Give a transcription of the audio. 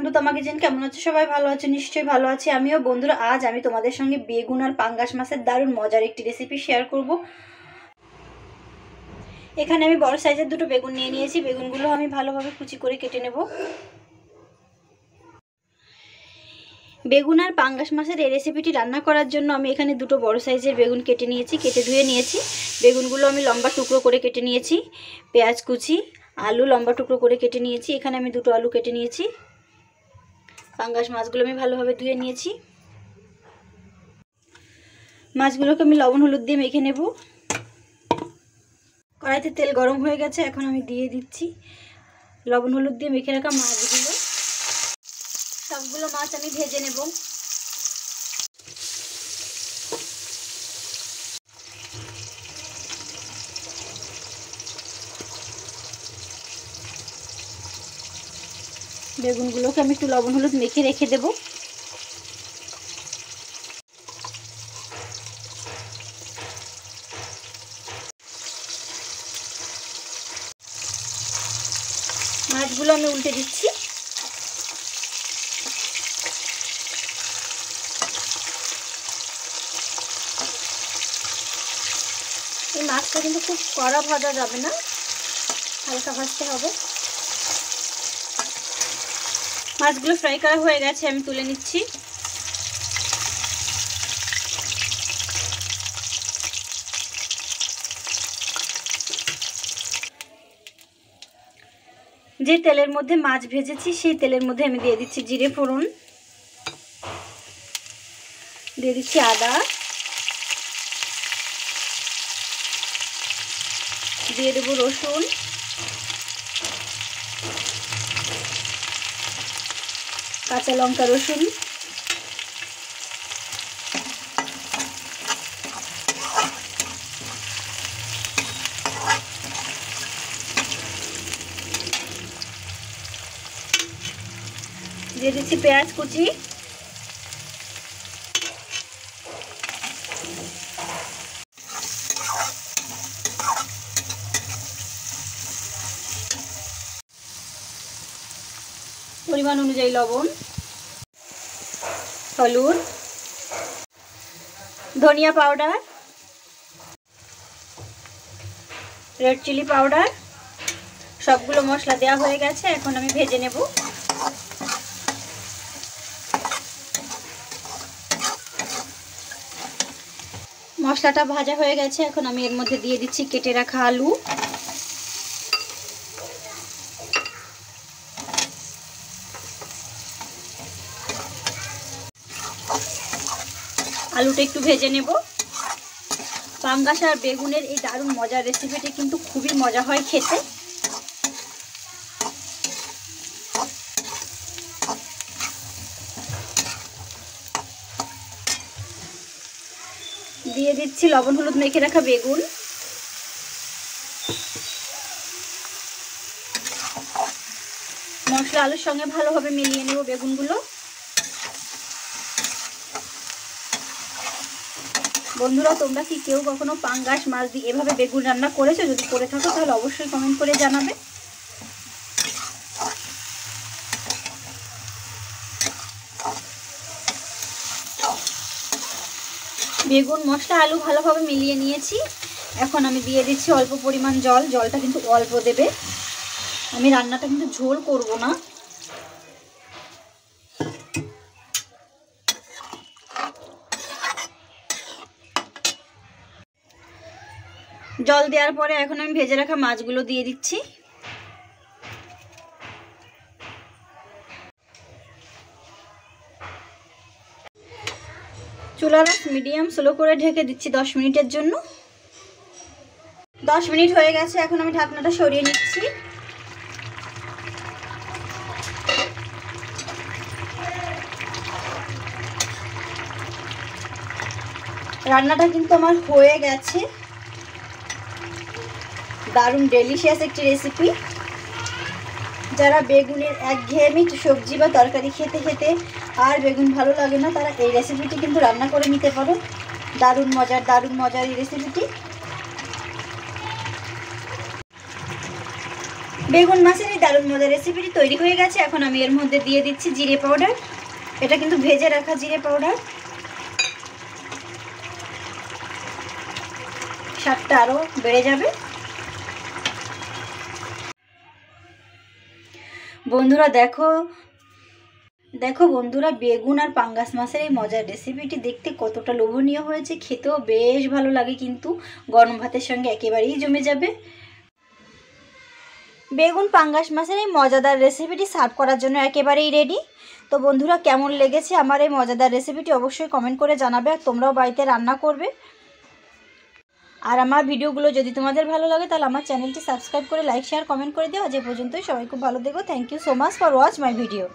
Two তামা kitchen. কেমন আছো সবাই? ভালো আছো? নিশ্চয়ই ভালো আছি আমিও। বন্ধুরা, আজ আমি তোমাদের সঙ্গে বেগুন আর পাঙ্গাস মাছের দারুণ মজার একটি রেসিপি শেয়ার করব। এখানে আমি বড় সাইজের দুটো বেগুন নিয়ে নিয়েছি। বেগুনগুলো আমি ভালোভাবে কুচি করে কেটে নেব। বেগুন আর পাঙ্গাস মাছের এই রেসিপিটি রান্না করার জন্য আমি এখানে দুটো বড় সাইজের বেগুন কেটে নিয়েছি, কেটে ধুয়ে নিয়েছি। বেগুনগুলো আমি লম্বা টুকরো করে কেটে নিয়েছি। পেঁয়াজ কুচি, আলু লম্বা টুকরো করে কেটে নিয়েছি। এখানে আমি দুটো আলু কেটে নিয়েছি। পাঙ্গাস মাছগুলো আমি ভালোভাবে ধুয়ে নিয়েছি। মাছগুলোকে আমি লবণ হলুদ দিয়ে মেখে নেব। কড়াইতে তেল গরম হয়ে গেছে, এখন আমি দিয়ে দিচ্ছি লবণ হলুদ দিয়ে মেখে রাখা মাছগুলো। সবগুলো মাছ আমি ভেজে নেব। বেগুনগুলোকে আমি একটু লবণ হলুদ মেখে রেখে দেব। মাছগুলো আমি উল্টে দিচ্ছি। এই মাছটা কিন্তু খুব কড়া ভাজা যাবে না, হালকা ভাজতে হবে। মাছগুলো ফ্রাই করা হয়ে গেছে, আমি তুলে নিচ্ছি। যে তেলের মধ্যে মাছ ভেজেছি সেই তেলের মধ্যে আমি দিয়ে দিচ্ছি জিরে ফোড়ন, দিয়ে দিচ্ছি আদা, দিয়ে দেবো রসুন, কাঁচা লঙ্কা রসুন, দিয়ে দিচ্ছি পেঁয়াজ কুচি, পরিমাণ অনুযায়ী লবণ, হলুদ, ধনিয়া পাউডার, রেড চিলি পাউডার, সবগুলো মশলা দেওয়া হয়ে গেছে। এখন আমি ভেজে নেব। মশলাটা ভাজা হয়ে গেছে, এখন আমি এর মধ্যে দিয়ে দিচ্ছি কেটে রাখা আলু, আলুটা একটু ভেজে নেব। পাঙ্গাস আর বেগুনের এই দারুণ মজার রেসিপিটি কিন্তু খুবই মজা হয় খেতে। দিয়ে দিচ্ছি লবণ হলুদ মেখে রাখা বেগুন, মশলা আলুর সঙ্গে ভালোভাবে মিলিয়ে নেব বেগুনগুলো। বন্ধুরা, তোমরা কি কেউ কখনো পাঙ্গাস মাছ দিয়ে এভাবে বেগুন রান্না করেছো? যদি করে থাকো তাহলে অবশ্যই কমেন্ট করে জানাবে। বেগুন মশলা আলু ভালোভাবে মিলিয়ে নিয়েছি। এখন আমি দিয়ে দিচ্ছি অল্প পরিমাণ জল। জলটা কিন্তু অল্প দেবে, আমি রান্নাটা কিন্তু ঝোল করব না। জল দেওয়ার পরে এখন আমি ভেজে রাখা মাছগুলো দিয়ে দিচ্ছি। চুলার আঁচ মিডিয়াম স্লো করে ঢেকে দিচ্ছি 10 মিনিটের জন্য। 10 মিনিট হয়ে গেছে, এখন আমি ঢাকনাটা সরিয়ে নিচ্ছি। রান্নাটা কিন্তু আমার হয়ে গেছে। দারুণ ডেলিশিয়াস একটি রেসিপি। যারা বেগুনের একঘেয়েমি সবজি বা তরকারি খেতে খেতে আর বেগুন ভালো লাগে না, তারা এই রেসিপিটি কিন্তু রান্না করে নিতে পারো। দারুণ মজার এই রেসিপিটি। বেগুন মাছের এই দারুণ মজার রেসিপিটি তৈরি হয়ে গেছে। এখন আমি এর মধ্যে দিয়ে দিচ্ছি জিরে পাউডার। এটা কিন্তু ভেজে রাখা জিরে পাউডার, স্বাদটা আরও বেড়ে যাবে। বন্ধুরা দেখো বন্ধুরা, বেগুন আর পাঙ্গাস মাছের এই মজার রেসিপিটি দেখতে কতটা লোভনীয় হয়েছে, খেতেও বেশ ভালো লাগে, কিন্তু গরম ভাতের সঙ্গে একেবারেই জমে যাবে। বেগুন পাঙ্গাস মাছের এই মজাদার রেসিপিটি সার্ভ করার জন্য একেবারেই রেডি। তো বন্ধুরা, কেমন লেগেছে আমার এই মজাদার রেসিপিটি অবশ্যই কমেন্ট করে জানাবে, আর তোমরাও বাড়িতে রান্না করবে। আর আমার ভিডিওগুলো যদি তোমাদের ভালো লাগে তাহলে আমার চ্যানেলটি সাবস্ক্রাইব করে লাইক শেয়ার কমেন্ট করে দিও। আজ এ পর্যন্তই, সবাই খুব ভালো থেকো। Thank you so much for watch my video.